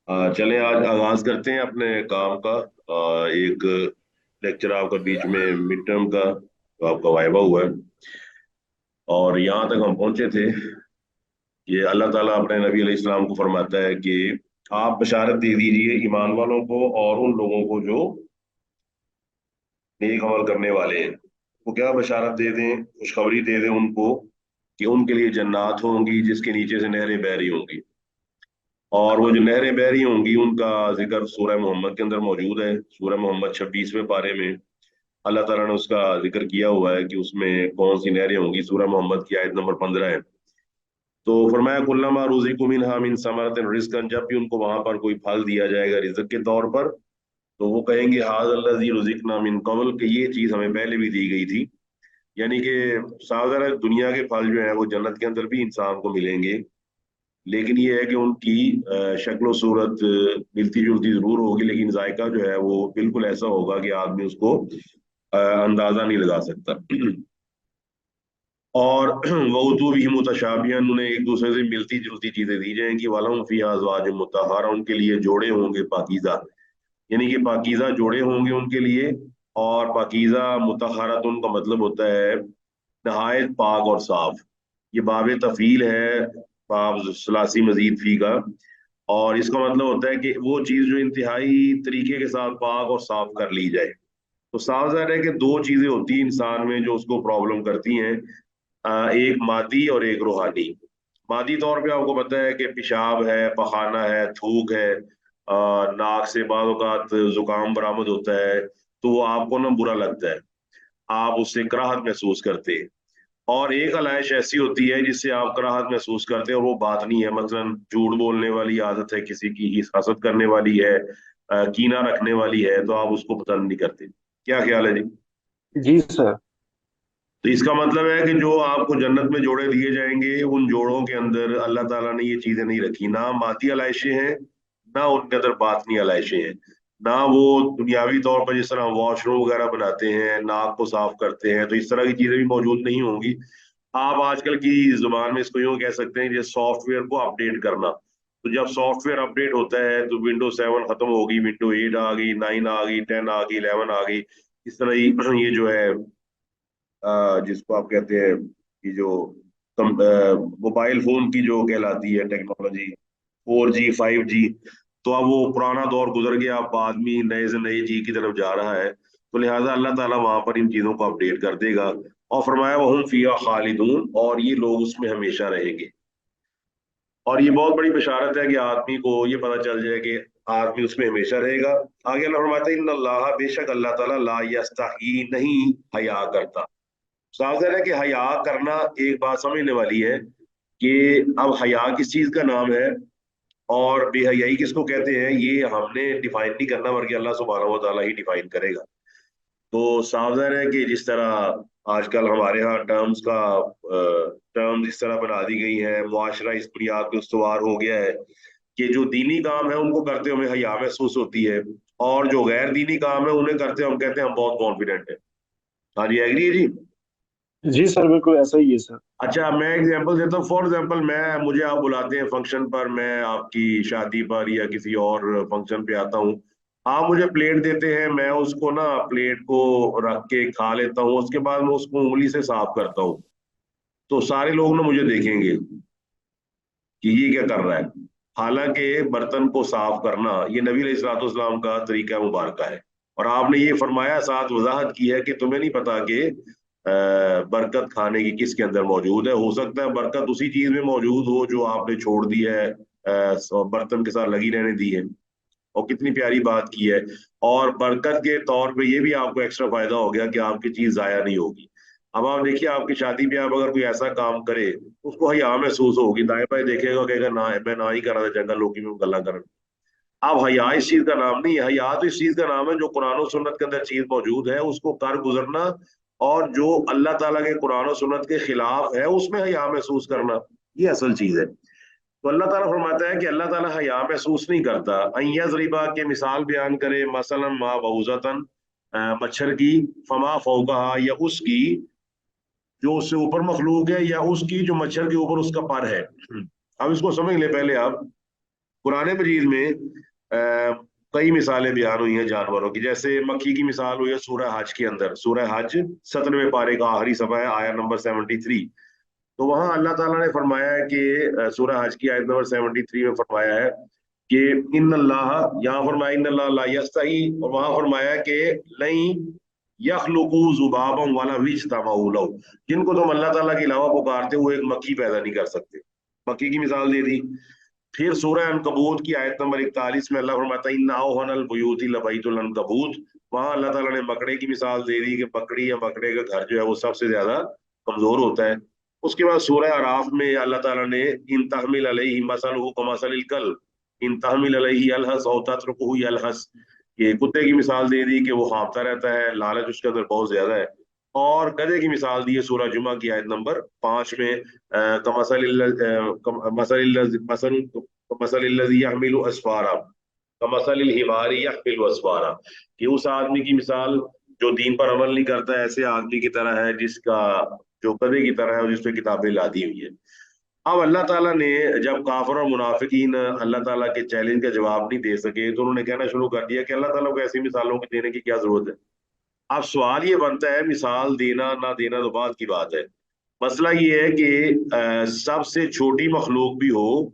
चलें आज आगाज करते हैं अपने काम का। एक लेक्चर आपका बीच में मिड टर्म का तो आपका वाइवा हुआ है। और यहाँ तक हम पहुंचे थे। ये अल्लाह ताला अपने नबी अलैहिस्सलाम को फरमाता है कि आप बशारत दे दीजिए ईमान वालों को और उन लोगों को जो नेक अमल करने वाले हैं। वो क्या बशारत दे दें, खुशखबरी दे दें उनको कि उनके लिए जन्नात होंगी जिसके नीचे से नहरें बह रही होंगी। और वो जो नहरें बह रही होंगी उनका जिक्र सूरह मोहम्मद के अंदर मौजूद है। सूरह मोहम्मद 26वें पारे में अल्लाह ताला ने उसका जिक्र किया हुआ है कि उसमें कौन सी नहरें होंगी। सूरह मोहम्मद की आयत नंबर 15 है। तो फरमाया कुल्लमा रुज़िक़ु मिन्हा मिन समरतिन रिज़्क़न, जब भी उनको वहां पर कोई फल दिया जाएगा रिज़्क़ के तौर पर, तो वो कहेंगे हाज़ल्लज़ी रुज़िक़ना मिन क़ब्ल, कि ये चीज हमें पहले भी दी गई थी। यानी कि साफ ज़ाहिर है दुनिया के फल जो है वो जन्नत के अंदर भी इंसान को मिलेंगे, लेकिन ये है कि उनकी शक्ल सूरत मिलती जुलती जरूर होगी, लेकिन जायका जो है वो बिल्कुल ऐसा होगा कि आदमी उसको अंदाजा नहीं लगा सकता। और वह भी मुतशाबियन, उन्हें एक दूसरे से मिलती जुलती चीजें दी जाएंगी। वालहुम फीहा अज़वाजुम मुतहहरा, उनके लिए जोड़े होंगे पाकीज़ा, यानी कि पाकीज़ा जोड़े होंगे उनके लिए। और पाकीज़ा मुतहहरतुन का मतलब होता है नहायत पाक और साफ। ये बाब तफील है, बाब सलासी मजीद फी का। और इसका मतलब होता है कि वो चीज जो इंतहाई तरीके के साथ पाक और साफ कर ली जाए। तो साफ ज़ाहिर है कि दो चीजें होती हैं इंसान में जो उसको प्रॉब्लम करती हैं, एक मादी और एक रूहानी। मादी तौर पे आपको पता है कि पेशाब है, पखाना है, थूक है, नाक से बाद औक़ात जुकाम बरामद होता है, तो वो आपको ना बुरा लगता है, आप उससे कराहत महसूस करते हैं। और एक अलाइश ऐसी होती है जिससे आप कराहत महसूस करते हैं और वो बात नहीं है, मसलन झूठ बोलने वाली आदत है किसी की, हसद करने वाली है, कीना रखने वाली है, तो आप उसको पसंद नहीं करते। क्या ख्याल है जी? जी सर। तो इसका मतलब है कि जो आपको जन्नत में जोड़े दिए जाएंगे उन जोड़ों के अंदर अल्लाह ताला ने ये चीजें नहीं रखी, ना मादी अलाइशें हैं, ना उनके अंदर बातनी अलाइशें हैं, ना वो दुनियावी तौर पर जिस तरह वॉशरूम वगैरह बनाते हैं, नाक को साफ करते हैं, तो इस तरह की चीजें भी मौजूद नहीं होंगी। आप आजकल की जुबान में इसको यूं कह सकते हैं जैसे सॉफ्टवेयर को अपडेट करना। तो जब सॉफ्टवेयर अपडेट होता है तो विंडो 7 खत्म होगी, विंडो 8 आ गई, 9 आ गई, 10 आ गई, 11 आ गई। इस तरह ये जो है जिसको आप कहते हैं कि जो मोबाइल फोन की जो कहलाती है टेक्नोलॉजी, 4G 5G, तो अब वो पुराना दौर गुजर गया, अब आदमी नए से नए जी की तरफ जा रहा है। तो लिहाजा अल्लाह ताला वहां पर इन चीजों को अपडेट कर देगा। और फरमाया वहुम फिया खालिदून, और ये लोग उसमें हमेशा रहेंगे। और ये बहुत बड़ी बशारत है कि आदमी को ये पता चल जाए कि आदमी उसमें हमेशा रहेगा। आगे अल्लाह फरमाता है इन्नल्लाह, बेशक अल्लाह ताला ला यस्तही, नहीं हया करता। साफ है कि हया करना एक बात समझने वाली है कि अब हया किस चीज का नाम है और बेहयाई किसको कहते हैं, ये हमने डिफाइन नहीं करना, बल्कि अल्लाह सुब्हानहू व तआला ही डिफाइन करेगा। तो साफ ज़ाहिर है कि जिस तरह आजकल हमारे यहाँ टर्म्स इस तरह बना दी गई हैं, मुआशरा इस बुनियाद पे उस्तवार हो गया है कि जो दीनी काम है उनको करते हुए हमें हया महसूस होती है, और जो गैर दीनी काम है उन्हें करते हुए हम कहते हैं हम बहुत कॉन्फिडेंट है। हाँ जी, एग्री है जी? जी सर, बिल्कुल ऐसा ही है सर। अच्छा, मैं एग्जांपल देता हूँ। फॉर एग्जांपल, मैं मुझे आप बुलाते हैं फंक्शन पर, मैं आपकी शादी पर या किसी और फंक्शन पे आता हूँ, आप मुझे प्लेट देते हैं, मैं उसको ना प्लेट को रख के खा लेता हूँ, उसके बाद मैं उसको उंगली से साफ करता हूँ, तो सारे लोग ना मुझे देखेंगे कि ये क्या कर रहा है। हालांकि बर्तन को साफ करना ये नबी अलैहिस्सलाम का तरीका मुबारक है। और आपने ये फरमाया, साथ वजाहत की है कि तुम्हें नहीं पता कि बरकत खाने की किसके अंदर मौजूद है। हो सकता है बरकत उसी चीज में मौजूद हो जो आपने छोड़ दी है, बर्तन के साथ लगी रहने दी है। और कितनी प्यारी बात की है। और बरकत के तौर पे ये भी आपको एक्स्ट्रा फायदा हो गया कि आपकी चीज जाया नहीं होगी। अब आप देखिए, आपकी शादी पे आप अगर कोई ऐसा काम करे, उसको हया महसूस होगी, दाएं बाएं देखेगा, कहेगा ना मैं ना ही करा था जंगल लोग में गला कर। अब हया इस चीज का नाम नहीं है, हया तो इस चीज का नाम है जो कुरान और सुन्नत के अंदर चीज मौजूद है उसको कर गुजरना, और जो अल्लाह ताला के कुरान और सुन्नत के खिलाफ है उसमें हया महसूस करना, ये असल चीज है। तो अल्लाह ताला फरमाता है कि अल्लाह ताला हया महसूस नहीं करता। अय्यज रिबा के मिसाल बयान करे, मसलन मा बहुजतन, मच्छर की, फमा फौका, या उसकी जो उससे ऊपर मखलूक है, या उसकी जो मच्छर के ऊपर उसका पर है। अब इसको समझ ले पहले आप। कुरान मजीद में कई मिसालें बयान हुई हैं जानवरों की। जैसे मक्खी की मिसाल हुई है सूरह हज के अंदर, सूरह हज 17वें पारे का आखिरी सफ़ा है, आयत नंबर 73। तो वहां अल्लाह ताला ने फरमाया है कि सूरह हज की आयत नंबर 73 में फरमाया है कि इन अल्लाह, यहाँ फरमाया इन अल्लाह ला यस्तही, और वहां फरमाया कि लई यखलुकू जुबाबम वाला विज्तमाउ लहू, जिनको तुम अल्लाह ताला के अलावा पुकारते हुए एक मक्खी पैदा नहीं कर सकते। मक्खी की मिसाल दे दी। फिर सूरह अनकबूत की आयत नंबर 41 में अल्लाह फरमाता है इन्ना औहनल बुयूति लबैतुल अनकबूत, वहां अल्लाह ताला ने मकड़े की मिसाल दे दी कि मकड़ी या मकड़े का घर जो है वो सबसे ज्यादा कमजोर होता है। उसके बाद सूरह अराफ में अल्लाह ताला ने इन तहमिल अलैहि मसलहु कमसलिल कल इन तहमिल अलैहि अलहस औ तत्रुकुहु यलहस, ये कुत्ते की मिसाल दे दी कि वो हाँफता रहता है, लालच उसके अंदर बहुत ज्यादा है। और गधे की मिसाल दी है सूरह जुमा की आयत नंबर 5 में कमसलिल्लज़ी यहमिलु अस्फारा कमसलिल हिमारी यहमिलु अस्फारा, कि उस आदमी की मिसाल जो दीन पर अमल नहीं करता है ऐसे आदमी की तरह है जिसका जो गधे की तरह है और जिसपे किताबें लादी हुई है। अब अल्लाह ताला ने जब काफिर और मुनाफिकीन अल्लाह ताला के चैलेंज का जवाब नहीं दे सके तो उन्होंने कहना शुरू कर दिया कि अल्लाह ताला को ऐसी मिसालों की देने की क्या जरूरत है। अब सवाल ये बनता है, मिसाल देना ना देना तो बात की बात है, मसला ये है कि सबसे छोटी मखलूक भी हो।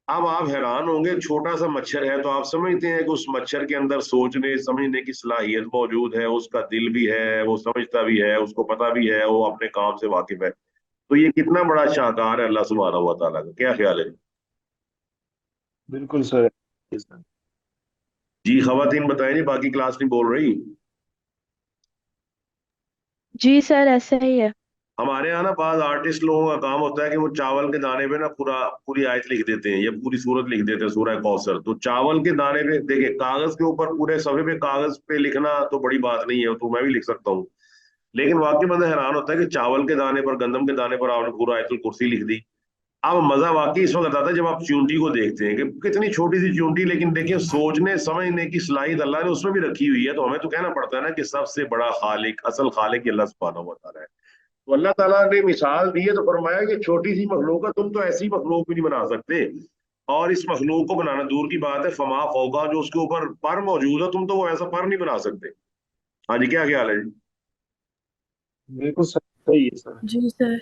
अब आप हैरान होंगे, छोटा सा मच्छर है तो आप समझते हैं कि उस मच्छर के अंदर सोचने समझने की सलाहियत मौजूद है, उसका दिल भी है, वो समझता भी है, उसको पता भी है, वो अपने काम से वाकिफ है। तो ये कितना बड़ा शाहकार है अल्लाह सुब्हानहू व तआला का, क्या ख्याल है? बिल्कुल सर। जी सर। जी खवातीन बताएं जी, बाकी क्लास नहीं बोल रही। जी सर ऐसा ही है। हमारे यहाँ ना बाद आर्टिस्ट लोगों का काम होता है कि वो चावल के दाने पे ना पूरी आयत लिख देते हैं या पूरी सूरत लिख देते हैं, सूरह कौसर। तो चावल के दाने पे देखिए, कागज के ऊपर पूरे सफे पे कागज पे लिखना तो बड़ी बात नहीं है, तो मैं भी लिख सकता हूँ। लेकिन वाकई बंदा हैरान होता है कि चावल के दाने पर, गंदम के दाने पर आपने पूरा आयतुल कुर्सी लिख दी। अब मजा वाकई इस वक्त आता है जब आप चूंटी को देखते हैं कि कितनी छोटी सी चूंटी, लेकिन देखिए सोचने समझने की सलाहियत अल्लाह ने उसमें भी रखी हुई है। तो हमें तो कहना पड़ता है ना कि सबसे बड़ा खालिक, असल खालिक अल्लाह सुब्हानहू व तआला है। तो अल्लाह ताला ने मिसाल दी है तो फरमाया कि छोटी सी मखलूक है, तुम तो ऐसी मखलूक भी नहीं बना सकते। और इस मखलूक को बनाना दूर की बात है, फमा फौका जो उसके ऊपर पर मौजूद है, तुम तो वो ऐसा पर नहीं बना सकते। हाँ जी, क्या ख्याल है जी? बिल्कुल सही है सर। जी सर।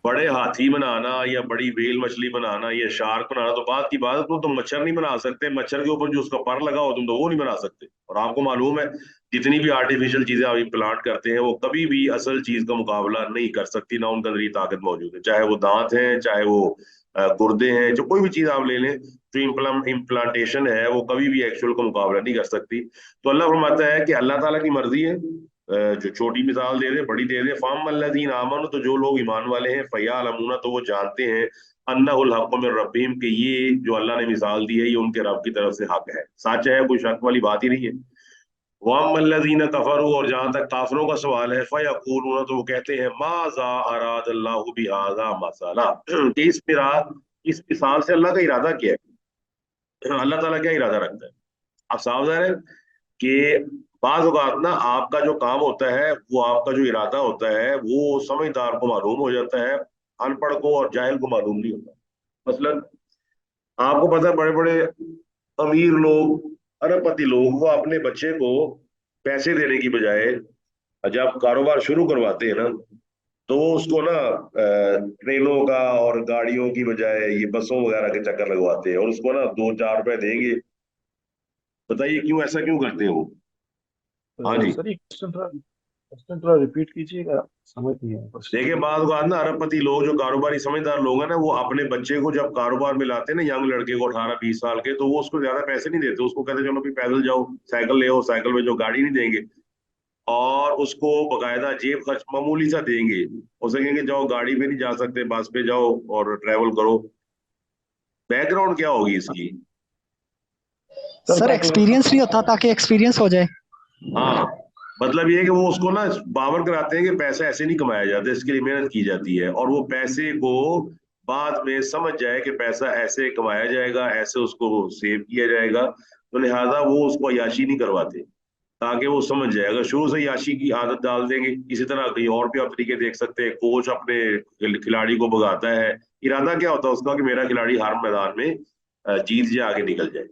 बड़े हाथी बनाना या बड़ी व्हेल मछली बनाना या शार्क बनाना तो बात की बात है, तुम तो मच्छर नहीं बना सकते। मच्छर के ऊपर जो उसका पर लगा हो तुम तो वो नहीं बना सकते। और आपको मालूम है जितनी भी आर्टिफिशियल चीजें आप इम्प्लांट करते हैं वो कभी भी असल चीज का मुकाबला नहीं कर सकती, ना उनके अंदर ये ताकत मौजूद है, चाहे वो दांत हैं, चाहे वो गुर्दे हैं, जो कोई भी चीज आप ले लें, जो इम्प्लांटेशन है वो कभी भी एक्चुअल का मुकाबला नहीं कर सकती। तो अल्लाह फरमाता है कि अल्लाह ताला की मर्जी है, जो छोटी मिसाल दे दे बड़ी दे दे। फाम अल्लज़ीन आमनु, तो जो लोग ईमान वाले हैं, फयालमूना, तो वो जानते हैं, अन्नहुल हक़्क़ु मिर रब्बिहिम, कि ये जो अल्लाह ने मिसाल दी है ये उनके रब की तरफ से हक है, सच है, कोई शक वाली बात ही नहीं है। वअम्मल्लज़ीन कफरू, और जहां तक काफिरों का सवाल है, फयक़ूलूना, तो वो कहते हैं, माज़ा अरादल्लाहु बिहाज़ा मसला, कि इस मिसाल से अल्लाह का इरादा क्या है, अल्लाह ताला क्या इरादा रखता है। आप साफ ज़ाहिर है कि बाज औक़ात ना आपका जो काम होता है, वो आपका जो इरादा होता है वो समझदार को मालूम हो जाता है, अनपढ़ को और जाहिल को मालूम नहीं होता। मसलन आपको पता है, बड़े बड़े अमीर लोग, अरबपति लोग, वो अपने बच्चे को पैसे देने की बजाय जब कारोबार शुरू करवाते हैं ना, तो वो उसको ना ट्रेनों का और गाड़ियों की बजाय ये बसों वगैरह के चक्कर लगवाते हैं, और उसको ना 2-4 रुपए देंगे। बताइए क्यों, ऐसा क्यों करते हैं वो? हाँ जी। सर ये क्वेश्चन थोड़ा रिपीट कीजिएगा, समझ नहीं आया क्वेश्चन। देखिए बाद बात ना अरबपति लोग, जो कारोबारी समझदार लोग हैं ना, वो अपने बच्चे को जब कारोबार में लाते हैं ना, यंग लड़के को 18-20 साल के, तो वो उसको ज्यादा पैसे नहीं देते, उसको कहते चलो भी पैदल जाओ, साइकिल ले आओ, साइकिल में जो गाड़ी नहीं देंगे, और उसको बकायदा जेब खर्च मामूली सा देंगे। उसे कहेंगे जाओ, गाड़ी पे नहीं जा सकते, बस पे जाओ और ट्रेवल करो। बैकग्राउंड क्या होगी इसकी? सर एक्सपीरियंस नहीं होता, ताकि एक्सपीरियंस हो जाए। हाँ, मतलब ये है कि वो उसको ना बावर कराते हैं कि पैसा ऐसे नहीं कमाया जाता, इसके लिए मेहनत की जाती है, और वो पैसे को बाद में समझ जाए कि पैसा ऐसे कमाया जाएगा, ऐसे उसको सेव किया जाएगा, तो लिहाजा वो उसको अय्याशी नहीं करवाते, ताकि वो समझ जाए। अगर शुरू से याशी की आदत डाल देंगे, इसी तरह कहीं और भी आप तरीके देख सकते हैं, कोच अपने खिलाड़ी को भगाता है, इरादा क्या होता है उसका कि मेरा खिलाड़ी हर मैदान में जीत जाए, आगे निकल जाए।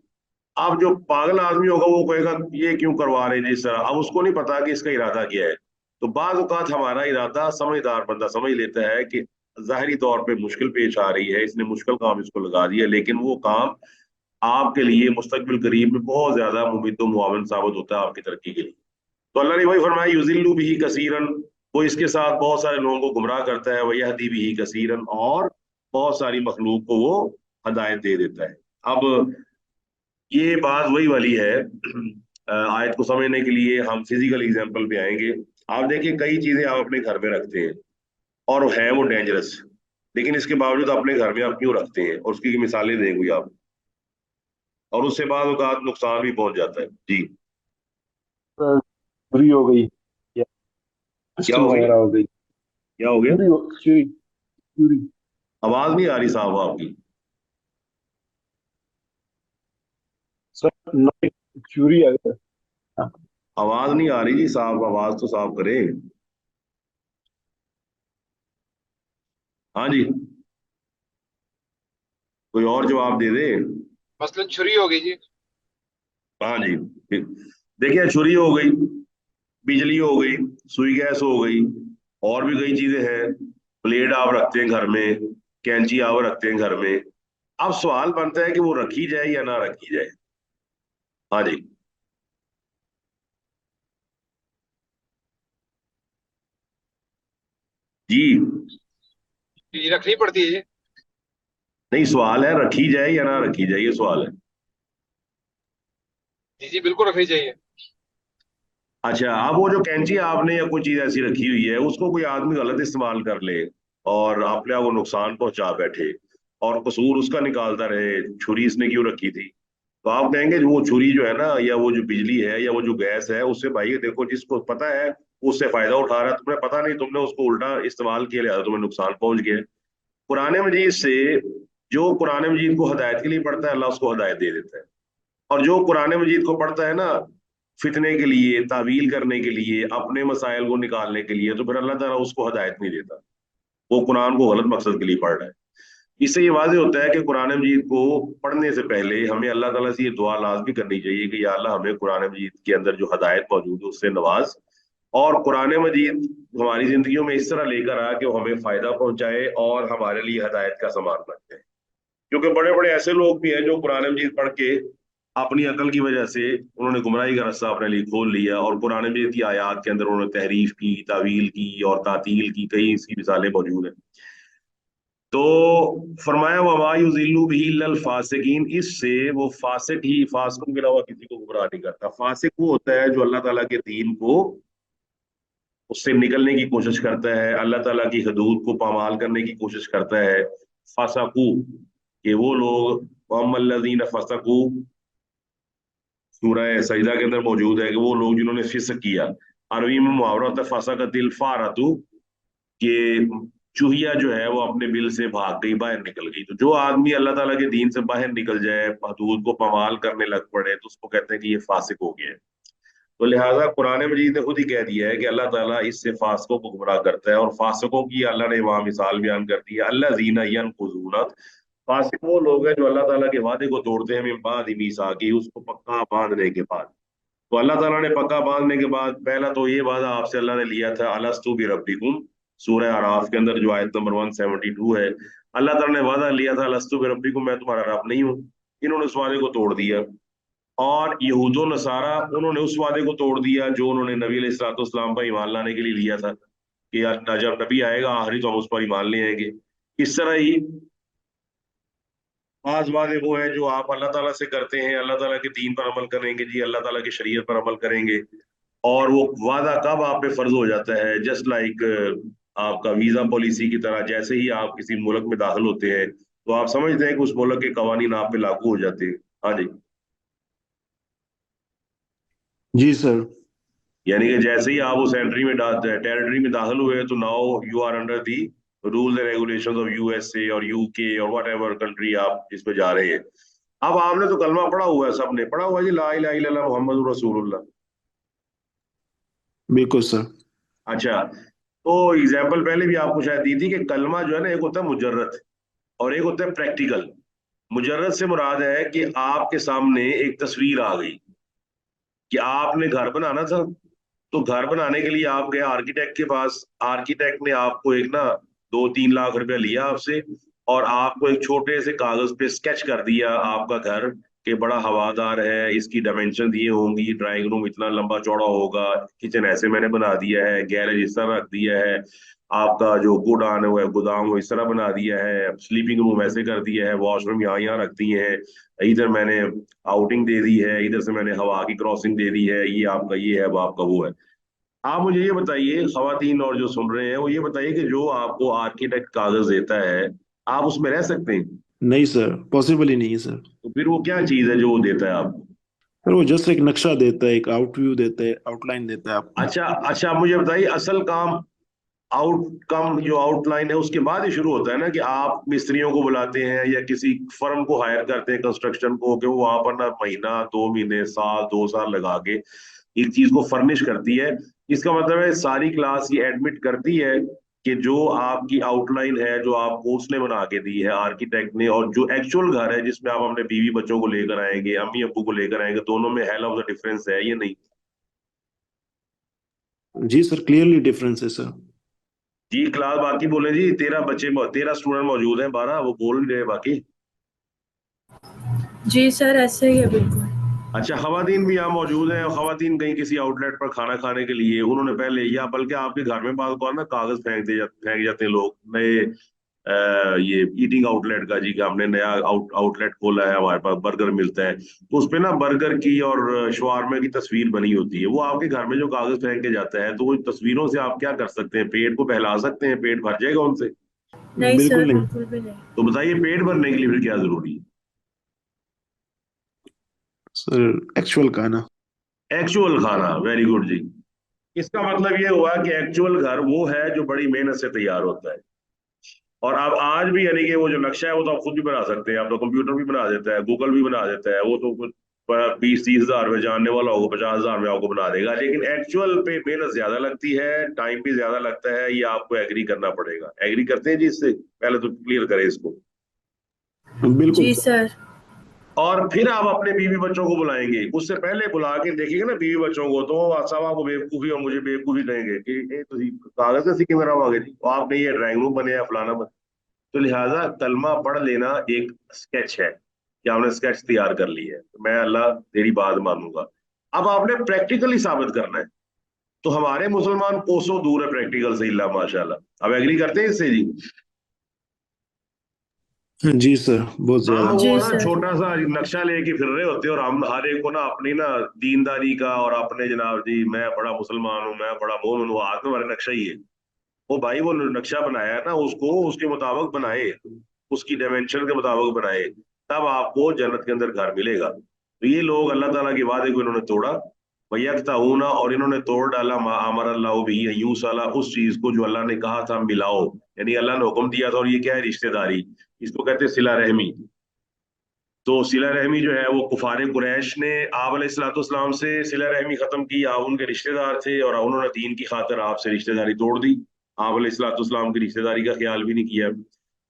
अब जो पागल आदमी होगा वो कहेगा ये क्यों करवा रहे हैं जिस तरह, अब उसको नहीं पता कि इसका इरादा क्या है। तो बाज़ औक़ात हमारा इरादा समझदार बंदा समझ लेता है कि ज़ाहिरी तौर पे मुश्किल पेश आ रही है, इसने मुश्किल काम इसको लगा दिया, लेकिन वो काम आपके लिए मुस्तकबिल करीब में बहुत ज्यादा मुफीद व मुआविन साबित होता है आपकी तरक्की के लिए। तो अल्लाह ने वही फरमाया युज़िल्लु बिही कसीरन, वो इसके साथ बहुत सारे लोगों को गुमराह करता है, वह यहदी बिही कसीरन, और बहुत सारी मखलूक को वो हदायत दे देता है। अब ये बात वही वाली है, आयत को समझने के लिए हम फिजिकल एग्जाम्पल पे आएंगे। आप देखिए कई चीजें आप अपने घर में रखते हैं और है वो डेंजरस, लेकिन इसके बावजूद अपने घर में आप क्यों रखते हैं, और उसकी मिसालें दें कोई आप, और उससे बाद औक़ात नुकसान भी पहुंच जाता है। जी सर चोरी हो गई या क्या पिस्टल हो गई, वगैरह हो गई। क्या हो गया? चोरी चोरी। आवाज नहीं आ रही साहब आपकी। सर नहीं, चोरी अगर आवाज नहीं आ रही जी साहब, आवाज तो साफ करें। हाँ जी, कोई और जवाब दे दे। मसलन छुरी हो गई जी। हाँ जी, देखिए छुरी हो गई, बिजली हो गई, सुई गैस हो गई, और भी कई चीजें हैं। ब्लेड आप रखते हैं घर में, कैंची आप रखते हैं घर में। अब सवाल बनता है कि वो रखी जाए या ना रखी जाए। हाँ जी, जी ये रखनी पड़ती है जी। नहीं, सवाल है रखी जाए या ना रखी जाए, ये सवाल है। जी जी बिल्कुल रखनी चाहिए। अच्छा, अब वो जो कैंची आपने या कोई चीज ऐसी रखी हुई है, उसको कोई आदमी गलत इस्तेमाल कर ले और अपने आप को नुकसान पहुंचा बैठे, और कसूर उसका निकालता रहे छुरी इसने क्यों रखी थी, तो आप कहेंगे वो छुरी जो है ना, या वो जो बिजली है, या वो जो गैस है, उससे भाई देखो जिसको पता है उससे फायदा उठा रहा है, तुम्हें पता नहीं, तुमने उसको उल्टा इस्तेमाल किया, लिहाजा तुम्हें नुकसान पहुंच गया। कुरान मजीद से जो कुरान मजीद को हदायत के लिए पढ़ता है, अल्लाह उसको हदायत दे देता है। और जो कुरान मजीद को पढ़ता है ना फितने के लिए, तावील करने के लिए, अपने मसाइल को निकालने के लिए, तो फिर अल्लाह ताला उसको हदायत नहीं देता, वो कुरान को गलत मकसद के लिए पढ़ रहा है। इससे ये वाज़ेह होता है कि कुरान मजीद को पढ़ने से पहले हमें अल्लाह ताला से ये दुआ लाज़मी करनी चाहिए कि या अल्लाह हमें कुरान मजीद के अंदर जो हदायत मौजूद है उससे नवाज, और कुरान मजीद हमारी जिंदगियों में इस तरह लेकर आ कि वो हमें फायदा पहुंचाए और हमारे लिए हदायत का सामान बन जाए। क्योंकि बड़े बड़े ऐसे लोग भी हैं जो कुरान मजीद पढ़ के अपनी अकल की वजह से उन्होंने गुमराही का रास्ता अपने लिए खोल लिया, और कुरान मजीद की आयात के अंदर उन्होंने तहरीफ की, तावील की और तातील की, कई इसकी मिसालें मौजूद हैं। तो फरमाया वमा युज़िल्लु बिही इल्लल फासिकीन, इससे वो फासिक ही, फासिकों के अलावा किसी को गुमराह नहीं करता। फासिक वो होता है जो अल्लाह ताला के दीन को, उससे निकलने की कोशिश करता है, अल्लाह ताला की हदूद को पामाल करने की कोशिश करता है। फासकू, कि वो लोग, वअम्मल्लज़ीन फसकू, सूरह सजदा के अंदर मौजूद है कि वो लोग जिन्होंने फिस्क किया। अरबी में मुहावरा होता है फसकतिल फारतु, कि चूहिया जो है वो अपने बिल से भाग गई, बाहर निकल गई। तो जो आदमी अल्लाह ताला के दीन से बाहर निकल जाए, हदूद को पमाल करने लग पड़े, तो उसको कहते हैं कि ये फासिक हो गया है। तो लिहाजा कुरान मजीद ने खुद ही कह दिया है कि अल्लाह ताला इससे फासिकों को गुमराह करता है, और फासिकों की अल्लाह ने वहां मिसाल बयान कर दी है, अल्लज़ीना यनकुज़ूना, फासिक वो लोग हैं जो अल्लाह ताला के वादे को तोड़ते हैं, मिन बादि मीसाकी, उसको पक्का बांधने के बाद। तो अल्लाह ताला ने पक्का बांधने के बाद पहला तो ये वादा आपसे अल्लाह ने लिया था, अलस्तु भी रब्बिकुम, सूरह आराफ के अंदर जो आयत नंबर 172 है, अल्लाह ताला ने वादा लिया था अलस्तु भी रब्बिकुम, मैं तुम्हारा रब नहीं हूँ। इन्होंने उस वादे को तोड़ दिया, और यहूदो नसारा उन्होंने उस वादे को तोड़ दिया जो उन्होंने नबी अलैहिस्सलाम पर ईमान लाने के लिए लिया था, कि यार जब नबी आएगा आखिरी तो हम उस पर ईमान ले आएंगे। इस तरह ही बाज वादे वो है जो आप अल्लाह ताला से करते हैं, अल्लाह ताला के दीन पर अमल करेंगे जी, अल्लाह ताला की शरीयत पर अमल करेंगे, और वो वादा कब आप पे फर्ज हो जाता है, जस्ट लाइक आपका वीजा पॉलिसी की तरह, जैसे ही आप किसी मुल्क में दाखिल होते हैं तो आप समझते हैं कि उस मुल्क के कवानीन आप पे लागू हो जाते हैं। हाँ जी, जी सर। यानी कि जैसे ही आप उस टेरिटरी में दाखिल हुए, तो now you are under the rules and regulations of USA और यूके और वट एवर कंट्री आप जिस पे जा रहे हैं। अब आपने तो कलमा पढ़ा हुआ है, सबने पढ़ा हुआ है जी, ला इलाहा इल्लल्लाह मुहम्मदुर रसूलुल्लाह। बिल्कुल सर। अच्छा, तो एग्जाम्पल पहले भी आपको शायद दी थी कि कलमा जो है ना, एक होता है मुजर्रद और एक होता है प्रैक्टिकल। मुजर्रद से मुराद है कि आपके सामने एक तस्वीर आ गई कि आपने घर बनाना था, तो घर बनाने के लिए आप गए आर्किटेक्ट के पास, आर्किटेक्ट ने आपको एक ना 2-3 लाख रुपया लिया आपसे, और आपको एक छोटे से कागज पे स्केच कर दिया आपका घर कि बड़ा हवादार है, इसकी डायमेंशन दिए होंगी, ड्राइंग रूम इतना लंबा चौड़ा होगा, किचन ऐसे मैंने बना दिया है, गैरेज इस तरह रख दिया है, आपका जो गोडान है गोदाम वो इस तरह बना दिया है, स्लीपिंग रूम ऐसे कर दिया है, वॉशरूम यहाँ यहाँ रख दिए हैं, इधर मैंने आउटिंग दे दी है, इधर से मैंने हवा की क्रॉसिंग दे दी है, ये आपका ये है, वो आपका वो है। आप मुझे ये बताइए, खवातीन और जो सुन रहे हैं वो ये बताइए कि जो आपको आर्किटेक्ट कागज देता है, आप उसमें रह सकते हैं? नहीं सर, पॉसिबल ही नहीं है सर। तो फिर वो क्या चीज है जो वो देता है आपको? सर वो जस्ट एक नक्शा देता है, एक आउटव्यू देता है, आउटलाइन देता है आपको। अच्छा अच्छा, आप मुझे बताइए, असल काम आउटकम जो आउटलाइन है उसके बाद ही शुरू होता है ना, कि आप मिस्त्रियों को बुलाते हैं या किसी फर्म को हायर करते हैं कंस्ट्रक्शन को, कि वो वहां पर ना महीना 2 महीने साल 2 साल लगा के एक चीज को फर्निश करती है। इसका मतलब है सारी क्लास ये एडमिट करती है कि जो आपकी आउटलाइन है, जो आपको उसने बना के दी है आर्किटेक्ट ने, और जो एक्चुअल घर है जिसमें आप अपने बीवी बच्चों को लेकर आएंगे, अम्मी अब्बू को लेकर आएंगे, दोनों में हेल ऑफ द डिफरेंस है ये नहीं? जी सर, क्लियरली डिफरेंस है सर। जी क्लास बाकी बोले जी, 13 स्टूडेंट मौजूद हैं, 12 वो बोल नहीं रहे बाकी। जी सर, ऐसे ही है बिल्कुल। अच्छा, खवातीन भी यहाँ मौजूद हैं, और खवातीन कहीं किसी आउटलेट पर खाना खाने के लिए उन्होंने पहले, या बल्कि आपके घर में बात ना कागज फेंक जाते हैं लोग नए, ये ईटिंग आउटलेट का जी, कि हमने नया आउटलेट खोला है, हमारे पास बर्गर मिलता है, तो उस पे ना बर्गर की और शवारमे की तस्वीर बनी होती है, वो आपके घर में जो कागज फेंक के जाता है, तो वो तस्वीरों से आप क्या कर सकते हैं? पेट को बहला सकते हैं? पेट भर जाएगा उनसे? नहीं बिल्कुल सर, नहीं। बिल्कुल भी नहीं। तो बताइए पेट भरने के लिए फिर क्या जरूरी है? सर एक्चुअल खाना। एक्चुअल खाना, वेरी गुड जी। इसका मतलब ये हुआ कि एक्चुअल घर वो है जो बड़ी मेहनत से तैयार होता है। और अब आज भी यानी कि वो जो नक्शा है वो तो आप खुद भी बना सकते हैं, आप तो कंप्यूटर भी बना देता है, गूगल भी बना देता है, वो तो कुछ 20-30 हजार में जानने वाला होगा, 50 हजार में आपको बना देगा, लेकिन एक्चुअल पे मेहनत ज्यादा लगती है, टाइम भी ज्यादा लगता है, ये आपको एग्री करना पड़ेगा। एग्री करते हैं जी इससे? पहले तो क्लियर करें इसको। बिल्कुल जी सर। सर। और फिर आप अपने बीवी बच्चों को बुलाएंगे, उससे पहले बुला के देखिएगा ना बीवी बच्चों को, तो वो सब आपको बेवकूफी और मुझे बेवकूफी कहेंगे कि कागज से सीखे मेरा मांगे जी, तो आपने ये ड्राइंग रूम बने या फलाना बने। तो लिहाजा कलमा पढ़ लेना एक स्केच है कि आपने स्केच तैयार कर ली है, तो मैं अल्लाह तेरी बात मानूंगा। अब आपने प्रैक्टिकली साबित करना है, तो हमारे मुसलमान कोसों दूर है प्रैक्टिकल से, इल्ला माशाल्लाह। अब एग्री करते हैं इससे जी? जी सर, बहुत हम ज्यादा। वो जी ना सर। छोटा सा नक्शा लेके फिर रहे होते हैं, और हम हर एक को ना अपनी ना दीनदारी का और अपने जनाब जी मैं बड़ा मुसलमान हूँ, मैं बड़ा मोमिन हूँ, हाथ में हमारे नक्शा ही है। वो भाई वो नक्शा बनाया है ना, उसको उसके मुताबिक बनाए, उसकी डायमेंशन के मुताबिक बनाए, तब आपको जन्नत के अंदर घर मिलेगा। तो ये लोग अल्लाह ताला के वादे को इन्होंने तोड़ा, वयक्ताऊना, और इन्होंने तोड़ डाला मा अमर अल्लाह भी यूसाला, उस चीज को जो अल्लाह ने कहा था मिलाओ, यानी अल्लाह ने हुक्म दिया था। और ये क्या है? रिश्तेदारी, इसको कहते हैं सिला रहमी। तो सिला रहमी जो है वो कुफारे कुरैश ने आप अलैहिस्सलाम से सिला रहमी खत्म की, आप उनके रिश्तेदार थे और उन्होंने दीन की खातिर आपसे रिश्तेदारी तोड़ दी, आप अलैहिस्सलाम की रिश्तेदारी का ख्याल भी नहीं किया।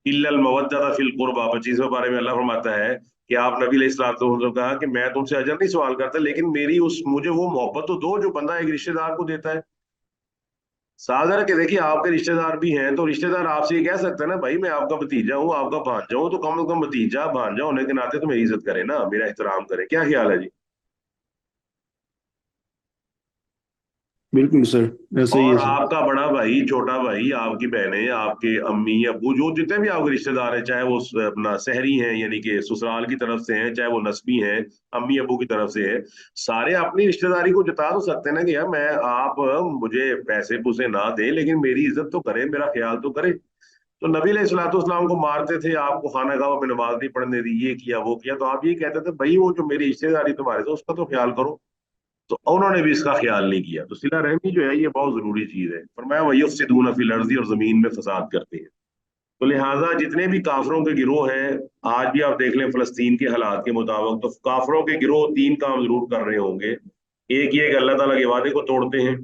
इल्लल मवद्दता फिल कुर्बा, 25वें पारे में अल्लाह फरमाता है कि आप नबी अलैहिस्सलाम को कहा कि मैं तुमसे अजर नहीं सवाल करता, लेकिन मेरी उस मुझे वो मोहब्बत तो दो जो बंदा एक रिश्तेदार को देता है। साझा के देखिए, आपके रिश्तेदार भी हैं, तो रिश्तेदार आपसे ये कह सकता है ना, भाई मैं आपका भतीजा हूँ, आपका भांजा हूँ, तो कम से कम भतीजा भांजा होने के नाते तो मेरी इज्जत करे ना, मेरा एहतराम करे। क्या ख्याल है जी? बिल्कुल सर, ऐसा ही है और सर। आपका बड़ा भाई, छोटा भाई, आपकी बहनें, आपके अम्मी अबू, जो जितने भी आपके रिश्तेदार हैं, चाहे वो अपना सहरी हैं यानी कि ससुराल की तरफ से हैं, चाहे वो नस्बी हैं अम्मी अबू की तरफ से हैं, सारे अपनी रिश्तेदारी को जता तो सकते हैं ना कि यार मैं, आप मुझे पैसे पूसे ना दें लेकिन मेरी इज्जत तो करें, मेरा ख्याल तो करें। तो नबी अलैहिस्सलाम को मारते थे, आपको खाना खाओ में नमाज नहीं पढ़ने दी, ये किया वो किया, तो आप ये कहते थे भाई वो जो मेरी रिश्तेदारी तुम्हारे से उसका तो ख्याल करो। तो उन्होंने भी इसका ख्याल नहीं किया। तो सिला रहमी जो है ये बहुत जरूरी चीज है। फरमाया वयुफ्सिदून फिल अर्ज़ी, और जमीन में फसाद करते हैं। तो लिहाजा जितने भी काफरों के गिरोह हैं, आज भी आप देख लें फलस्तीन के हालात के मुताबिक, तो काफरों के गिरोह 3 काम जरूर कर रहे होंगे। एक ये कि अल्लाह ताला के वादे को तोड़ते हैं,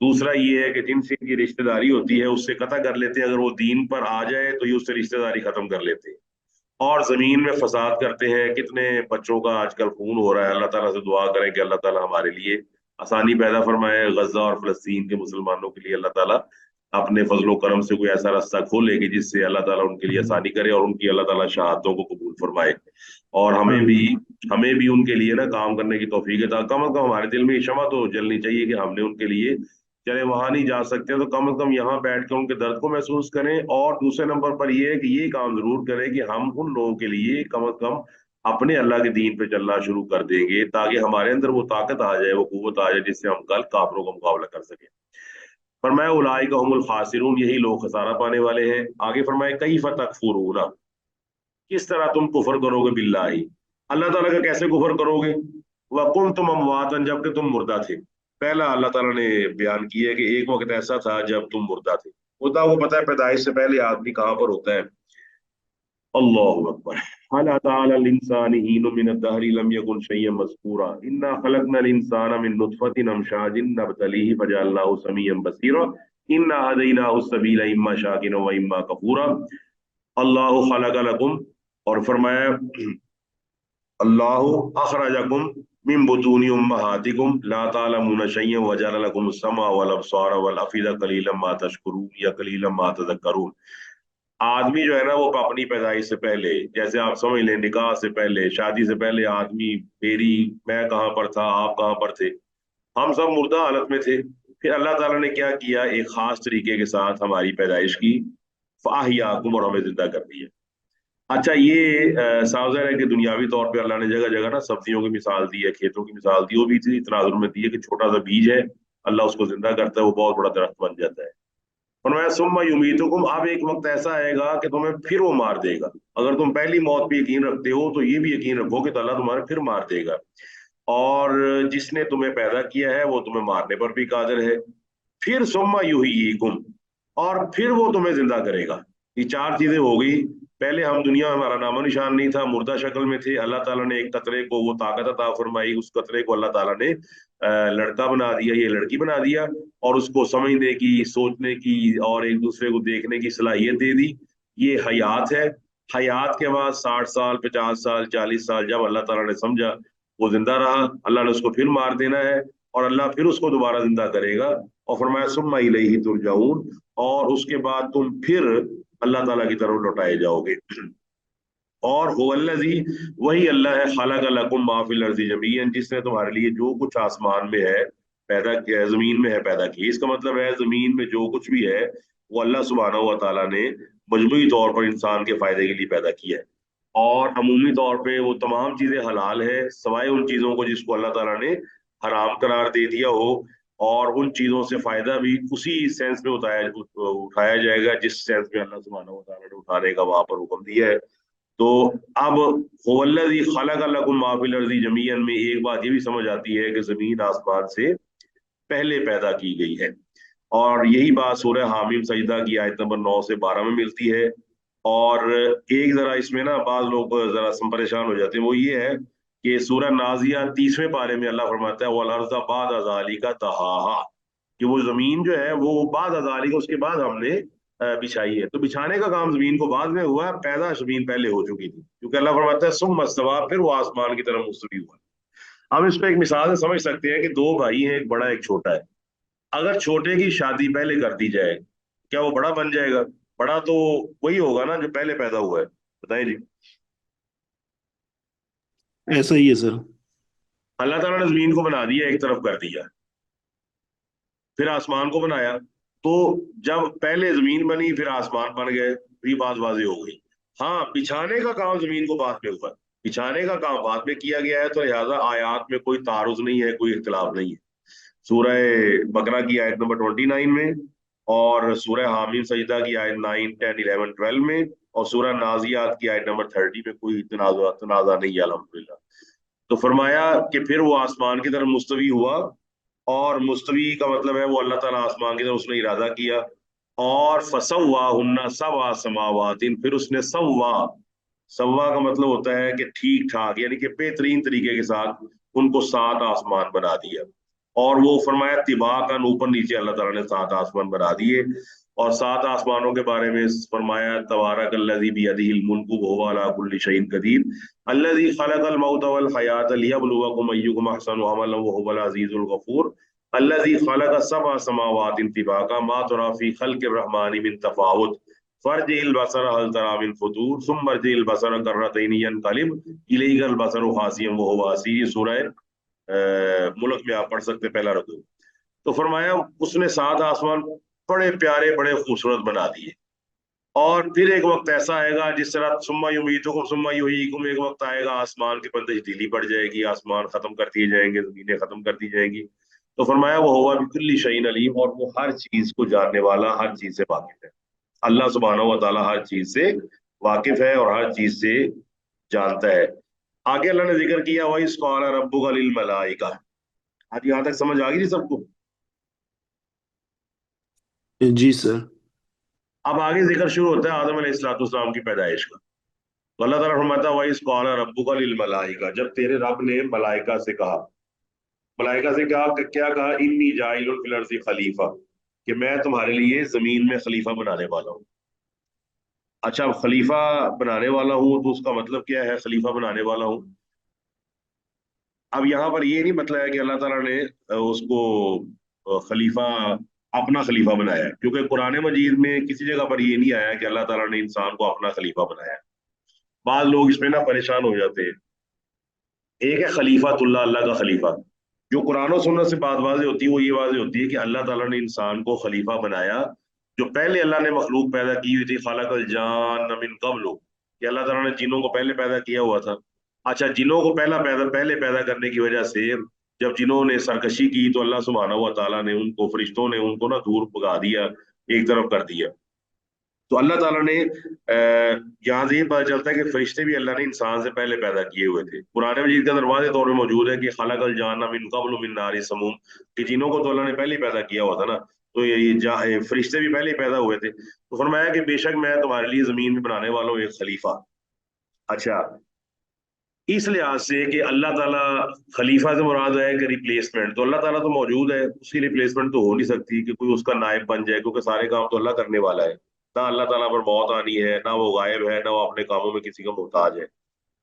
दूसरा ये है कि जिनसे इनकी रिश्तेदारी होती है उससे कतई कर लेते हैं, अगर वो दीन पर आ जाए तो ये उससे रिश्तेदारी खत्म कर लेते हैं, और जमीन में फसाद करते हैं। कितने बच्चों का आजकल खून हो रहा है। अल्लाह ताला से दुआ करें कि अल्लाह ताला हमारे लिए आसानी पैदा फरमाए। गजा और फलस्तीन के मुसलमानों के लिए अल्लाह ताला अपने फजलो करम से कोई ऐसा रास्ता खोले कि जिससे अल्लाह ताला उनके लिए आसानी करे और उनकी अल्लाह ताला शहादतों को कबूल फरमाए। और आमीन। हमें भी उनके लिए ना काम करने की तौफीक है। कम अज कम हमारे दिल में ये क्षमा तो जलनी चाहिए कि हमने उनके लिए, चले वहां नहीं जा सकते तो कम से कम यहाँ बैठ कर उनके दर्द को महसूस करें। और दूसरे नंबर पर यह है कि ये काम जरूर करें कि हम उन लोगों के लिए कम से कम अपने अल्लाह के दीन पे चलना शुरू कर देंगे, ताकि हमारे अंदर वो ताकत आ जाए, वो कुव्वत आ जाए, जिससे हम कल काफिरों का मुकाबला कर सकें। फरमाया उलाइका हुमुल खासिरून, यही लोग खसारा पाने वाले हैं। आगे फरमाया कैफ तकफुरूना, किस तरह तुम कुफर करोगे बिल्लाही, अल्लाह ताला का कैसे कुफर करोगे। वह कुंतुम अमवातन, जबकि तुम मुर्दा थे। पहला अल्लाह ताला ने बयान किया कि एक वक्त ऐसा था जब तुम मुर्दा थे। मुर्दा को पता है पैदाइश से पहले आदमी कहाँ पर होता है। अल्लाहु अकबर। हल अता अलल इंसानी हीनुम मिनद दहरी लम यकुन शय्यन मज़कूरा इन्ना खलकनल इंसाना मिन नुतफतिन अमशाजिन नब्तलीहि फजअलनाहु समीअन बसीरा इन्ना हदैनाहु सबीला इम्मा शाकिरा व इम्मा कफूरा। अल्लाहु खलक लकुम, और फरमाया अल्लाहु अखरजकुम मिन बुतूनि उम्महातिकुम ला तालमून शय्यन व जअल लकुम अस्समा वल अबसारा वल अफीदा कलीलन मा तशकुरून या कलीलन मा तज़क्करून। आदमी जो है ना वो अपनी पैदाइश से पहले, जैसे आप समझ लें निकाह से पहले, शादी से पहले आदमी, मेरी, मैं कहाँ पर था, आप कहाँ पर थे, हम सब मुर्दा हालत में थे। फिर अल्लाह ताला ने क्या किया, एक खास तरीके के साथ हमारी पैदाइश की, फाहियाकुम, और हमें जिंदा कर दिया। अच्छा, ये साफ ज़ाहिर है कि दुनियावी तौर पे अल्लाह ने जगह जगह ना सब्जियों की मिसाल दी है, खेतों की मिसाल दी, वो भी इतनी तनाजुर में दी है कि छोटा सा बीज है, अल्लाह उसको जिंदा करता है, वो बहुत बड़ा दरख्त बन जाता है। फरमाया सुम्मा युमीतुकुम, अब एक वक्त ऐसा आएगा कि तुम्हें फिर वो मार देगा। अगर तुम पहली मौत पे यकीन रखते हो तो ये भी यकीन रखो कि अल्लाह तुम्हारे फिर मार देगा। और जिसने तुम्हें पैदा किया है वो तुम्हें मारने पर भी कादिर है। फिर सुम्मा युहयीकुम, और फिर वो तुम्हें जिंदा करेगा। ये चार चीजें हो गई। पहले हम दुनिया में, हमारा नामो निशान नहीं था, मुर्दा शक्ल में थे। अल्लाह ताला ने एक कतरे को वो ताकत अता फरमाई, उस कतरे को अल्लाह ताला ने लड़का बना दिया, ये लड़की बना दिया, और उसको समझने की, सोचने की और एक दूसरे को देखने की सलाहियत दे दी। ये हयात है। हयात के बाद 60 साल, 50 साल, 40 साल जब अल्लाह ताला ने समझा, वो जिंदा रहा। अल्लाह ने उसको फिर मार देना है और अल्लाह फिर उसको दोबारा जिंदा करेगा। और फरमाया सुम्मा इलैहि तुरजाऊन, और उसके बाद तुम फिर अल्लाह ताला की तरफ लौटाए जाओगे। और हुवल्लज़ी, वही अल्लाह है, खलक़ लकुम मा फिल अर्ज़ि जमीअन, जिसने तुम्हारे लिए जो कुछ आसमान में है पैदा किया है, जमीन में है पैदा किया। इसका मतलब है जमीन में जो कुछ भी है वो अल्लाह सुब्हानहू व तआला ने मजमूई तौर पर इंसान के फायदे के लिए पैदा किया है। और अमूमी तौर पे वो तमाम चीजें हलाल है, सवाए उन चीजों को जिसको अल्लाह ताला ने हराम करार दे दिया हो। और उन चीजों से फायदा भी उसी सेंस में उठाया जाएगा जिस सेंस में अल्लाह सुब्हानहू व तआला ने उठाने का वहां पर हुक्म दिया है। तो अब हुवल्लज़ी खलक़ लकुम मा फिल अर्ज़ि जमीअन में एक बात ये भी समझ आती है कि जमीन आसमान से पहले पैदा की गई है। और यही बात सूरह हामीम सजदा की आयत नंबर 9 से 12 में मिलती है। और एक जरा इसमें ना बाज लोग जरा परेशान हो जाते हैं, वो ये है कि सूरह नाजिया 30वें पारे में अल्लाह फरमाता है वल अर्ज़ बाद ज़ालिका तहाहा, कि वो जमीन जो है वो बाद ज़ालिका, उसके बाद हमने बिछाई है। तो बिछाने का काम जमीन को बाद में हुआ, पैदा जमीन पहले हो चुकी थी, क्योंकि अल्लाह फरमाता है सुम्मा इस्तवा, फिर वो आसमान की तरफ मुस्तवी हुआ। हम इस पे एक मिसाल से समझ सकते हैं कि दो भाई हैं, एक बड़ा एक छोटा है। अगर छोटे की शादी पहले कर दी जाए, क्या वो बड़ा बन जाएगा? बड़ा तो वही होगा ना जो पहले पैदा हुआ है। बताएं जी। ऐसा ही है सर। अल्लाह ताला ने जमीन को बना दिया, एक तरफ कर दिया, फिर आसमान को बनाया। तो जब पहले जमीन बनी फिर आसमान बन गए, ये बात वाज़ेह हो गई। हाँ, बिछाने का काम जमीन को बाद में हुआ, बिछाने का काम बाद में किया गया है, तो लिहाजा आयात में कोई तारुज नहीं है, कोई इख्तिलाफ नहीं है। सूरह बकरा की आयत नंबर 29 में, और सूरह हामीम सजदा की आयत 9, 10, 11, 12 में, और सूरह नाजियात की आयत नंबर 30 में कोई तनाजा नहीं है अल्हम्दुलिल्लाह। तो फरमाया कि फिर वो आसमान की तरफ मुस्तवी हुआ, और मुस्तवी का मतलब है वो अल्लाह ताला आसमान की तरफ उसने इरादा किया। और फसव्वा हुन्ना सबआ समावातिन, फिर उसने सव्वा, सव्वा का मतलब होता है कि ठीक ठाक, यानी कि बेहतरीन तरीके के साथ उनको 7 आसमान बना दिया। और वो फरमाया तिबाकन, ऊपर नीचे अल्लाह ताला ने 7 आसमान बना दिए, और 7 आसमानों के बारे में फरमाया तबारकल्लज़ी बियदिहिल मुल्कु व हुवा अला कुल्लि शैइन कदीर अल्लज़ी खलक़ल मौत वल हयात लियब्लुवकुम अय्युकुम अहसनु अमलन व हुवल अज़ीज़ुल गफूर अल्लज़ी खलक़ सबअ समावातिन तिबाका मा तुरा फी खल्क़िर रहमानि मिन तफ़ावुत फर्जिल बसर हल तरा मिन फुतूर सुम्मा अर्जिल बसर कर्रतैनि यनक़लिब इलैहिल बसरु खासियन व हुवा हसीर। सूरह मुल्क में आप पढ़ सकते हैं, पहला रुकू। तो फरमाया उसने 7 आसमान बड़े प्यारे बड़े खूबसूरत बना दिए, और फिर एक वक्त ऐसा आएगा जिस तरह सुम्मा युमीतुकुम सुम्मा युहयीकुम, एक वक्त आएगा आसमान की बंदिश ढीली पड़ जाएगी, आसमान खत्म कर दिए जाएंगे, जमीनें खत्म कर दी जाएंगी। तो फरमाया वो हुवा बिकुल्लि शैइन अलीम, और वो हर चीज को जानने वाला, हर चीज से वाकिफ है। अल्लाह सुब्हानहू व तआला हर चीज से वाकिफ है और हर चीज से जानता है। आगे अल्लाह ने जिक्र किया वही क़ाला रब्बुका लिल मलाइका। आज यहाँ तक समझ आ गई जी सबको? जी सर। अब आगे जिक्र शुरू होता है आदम अलैहिस्सलाम की पैदाइश का। तो अल्लाह ताला फरमाता है वही क़ाला रब्बुका लिल मलाइका, जब तेरे रब ने मलाइका से कहा, मलाइका से कहा क्या कहा, इन्नी जाइलुन फिल अर्ज़ि खलीफा, कि मैं तुम्हारे लिए जमीन में खलीफा बनाने वाला हूँ। अच्छा, अब खलीफा बनाने वाला हूँ तो उसका मतलब क्या है, खलीफा बनाने वाला हूँ? अब यहाँ पर ये नहीं मतलब है कि अल्लाह ताला ने उसको खलीफा, अपना खलीफा बनाया है, क्योंकि कुरान मजीद में किसी जगह पर ये नहीं आया कि अल्लाह ताला ने इंसान को अपना खलीफा बनाया। बाद लोग इसमें ना परेशान हो जाते हैं। एक है खलीफातुल्लाह, अल्लाह का खलीफा, जो कुरान और सुन्नत से बात वाज़ेह होती है वो ये वाज़ेह होती है कि अल्लाह ताला ने इंसान को खलीफा बनाया। जो पहले अल्लाह ने मखलूक पैदा की हुई थी, खलकल जान्न मिन क़ब्ल, कि अल्लाह ताला ने जिनों को पहले पैदा किया हुआ था। अच्छा, जिनों को पहले पैदा करने की वजह से जब जिनों ने सरकशी की तो अल्लाह सुब्हानहू व तआला ने उनको, फरिश्तों ने उनको ना दूर भगा दिया, एक तरफ कर दिया। तो अल्लाह ताला ने यहाँ से ये पता चलता है कि फरिश्ते भी अल्लाह ने इंसान से पहले पैदा किए हुए थे। कुरान मजीद के अंदर वाज़ेह तौर पे मौजूद है कि खलकल जान्न मिन क़ब्ल मिन नारि समूम, कि जिनों को तो अल्लाह ने पहले ही पैदा किया हुआ था ना, तो ये फरिश्ते भी पहले ही पैदा हुए थे। तो फरमाया कि बेशक मैं तुम्हारे लिए जमीन में बनाने वाला हूँ एक खलीफा। अच्छा, इस लिहाज से कि अल्लाह ताला, खलीफा से मुराद है कि रिप्लेसमेंट, तो अल्लाह ताला तो मौजूद है, उसकी रिप्लेसमेंट तो हो नहीं सकती कि कोई उसका नायब बन जाए, क्योंकि सारे काम तो अल्लाह करने वाला है। ना अल्लाह ताला पर मौत आनी है, ना वो गायब है, ना वो अपने कामों में किसी का मोहताज है।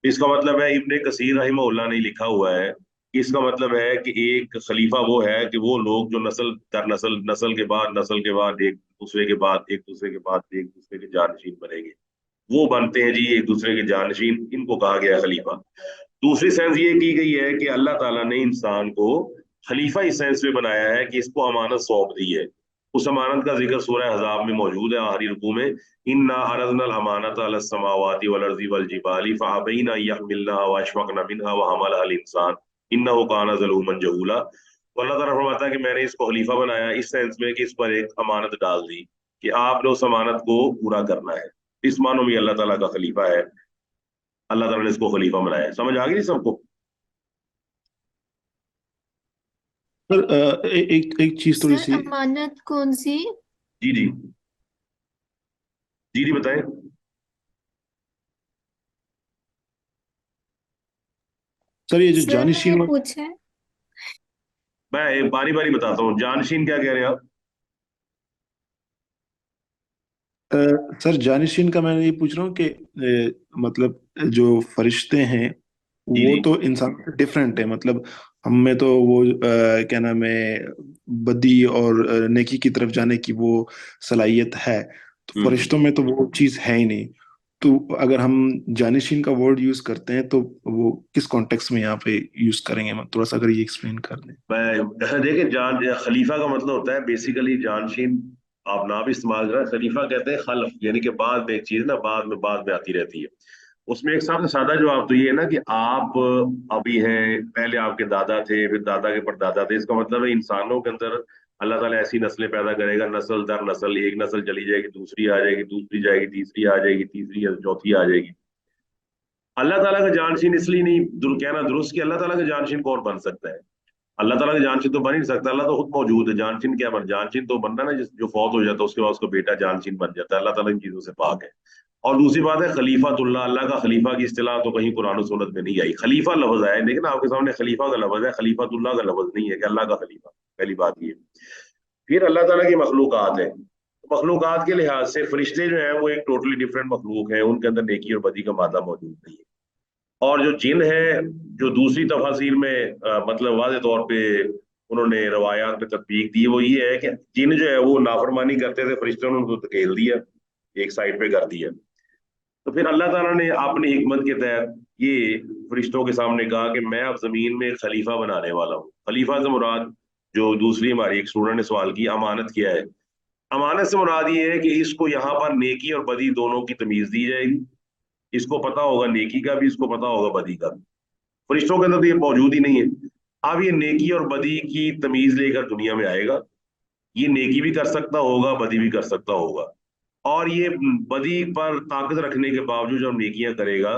इसका मतलब है, इब्ने कसीर रहिमहुल्लाह ने लिखा हुआ है, इसका मतलब है कि एक खलीफा वो है कि वो लोग जो नस्ल दर नस्ल, नस्ल के बाद एक दूसरे के बाद एक दूसरे के बाद एक दूसरे के जानशीन बनेंगे, वो बनते हैं जी एक दूसरे के जानशीन, इनको कहा गया है खलीफा। दूसरी सेंस ये की गई है कि अल्लाह ताला ने इंसान को खलीफा इस सेंस में बनाया है कि इसको अमानत सौंप दी है। उस अमानत का जिक्र सूरह अहज़ाब में मौजूद है, आखिरी रुकू में, इन्ना अरज़नल अमानत अलस समावाति वल अर्ज़ि वल जिबाली फ़अबैना यहमिलनहा व अशफ़क़ना मिनहा व हमलहा अल इंसान इन्नहु काना ज़लूमन जहूला। तो अल्लाह ताला फरमाता है कि मैंने इसको खलीफा बनाया इस सेंस में कि इस पर एक अमानत डाल दी कि आपने उस अमानत को पूरा करना है। इस मानो में अल्लाह ताला का खलीफा है, अल्लाह ताला ने इसको खलीफा बनाया है। समझ आ गई सबको? सर एक एक चीज थोड़ी सर सी। अमानत कौन सी? जी जी, जी जी बताएं। सर ये जो सर मैंने जानिशीन, पूछा है। मैं बारी बारी बताता हूँ। जानशीन क्या कह रहे हैं आप? सर जानिशीन का मैं ये पूछ रहा हूँ कि मतलब जो फरिश्ते हैं जी वो जी। तो इंसान से डिफरेंट है, मतलब हम में तो वो क्या नाम है, बदी और नेकी की तरफ जाने की वो सलाहियत है, तो हम्म। फरिश्तों में तो वो चीज़ है ही नहीं। तो अगर हम जानिशीन का वर्ड यूज करते हैं तो वो किस कॉन्टेक्स्ट में यहाँ पे यूज करेंगे, मतलब थोड़ा सा अगर ये एक्सप्लेन कर दें। मैं देखिए, जान खलीफा का मतलब होता है बेसिकली जानशीन, आप नाम इस्तेमाल करें, खलीफा कहते हैं खल्फ, यानी कि बाद में एक चीज ना बाद में आती रहती है। उसमें एक सबसे सादा जवाब तो ये है ना कि आप अभी हैं, पहले आपके दादा थे, फिर दादा के परदादा थे। इसका मतलब है इंसानों के अंदर अल्लाह ताला ऐसी नस्लें पैदा करेगा, नस्ल दर नस्ल, एक नस्ल चली जाएगी, दूसरी आ जाएगी, दूसरी जाएगी, तीसरी आ जाएगी, तीसरी चौथी आ जाएगी। अल्लाह ताला का जानशीन इसलिए नहीं कहना दुरुस्त कि अल्लाह ताला का जानशीन कौन बन सकता है? अल्लाह ताला का जानशीन तो बन ही नहीं सकता, अल्लाह तो खुद मौजूद है। जानशीन क्या बन, जानशीन तो बनना ना जो फौत हो जाता है उसके बाद उसका बेटा जानशीन बन जाता है, अल्लाह ताला इन चीजों से पाक है। और दूसरी बात है खलीफातुल्लाह, अल्लाह का खलीफा की इस्तिलाह तो कहीं कुरान और सुन्नत में नहीं आई। खलीफा लफ्ज आया लेकिन आपके सामने खलीफा का लफ्ज है, खलीफातुल्लाह का लफ्ज नहीं है कि अल्लाह का खलीफा। पहली बात ये। फिर अल्लाह ताला की मखलूकात है, मखलूकात के लिहाज से फरिश्ते जो हैं वो एक टोटली डिफरेंट मखलूक है, उनके अंदर नेकी और बदी का मादा मौजूद नहीं है। और जो जिन है, जो दूसरी तफासिर में मतलब वाज़े तौर पे उन्होंने रवायात में तत्बीक दी, वो ये है कि जिन जो है वो नाफरमानी करते थे, फरिश्तों ने उनको धकेल दिया, एक साइड पे कर दिया। तो फिर अल्लाह ताला ने अपनी हिकमत के तहत ये फरिश्तों के सामने कहा कि मैं अब जमीन में एक खलीफा बनाने वाला हूँ। खलीफा से मुराद, जो दूसरी हमारी एक स्टूडेंट ने सवाल की, अमानत क्या है? अमानत से मुराद ये है कि इसको यहाँ पर नेकी और बदी दोनों की तमीज दी जाएगी। इसको पता होगा नेकी का भी, इसको पता होगा बदी का भी। फरिश्तों के अंदर तो ये मौजूद ही नहीं है। अब ये नेकी और बदी की तमीज लेकर दुनिया में आएगा। ये नेकी भी कर सकता होगा, बदी भी कर सकता होगा। और ये बदी पर ताकत रखने के बावजूद जब नेकियां करेगा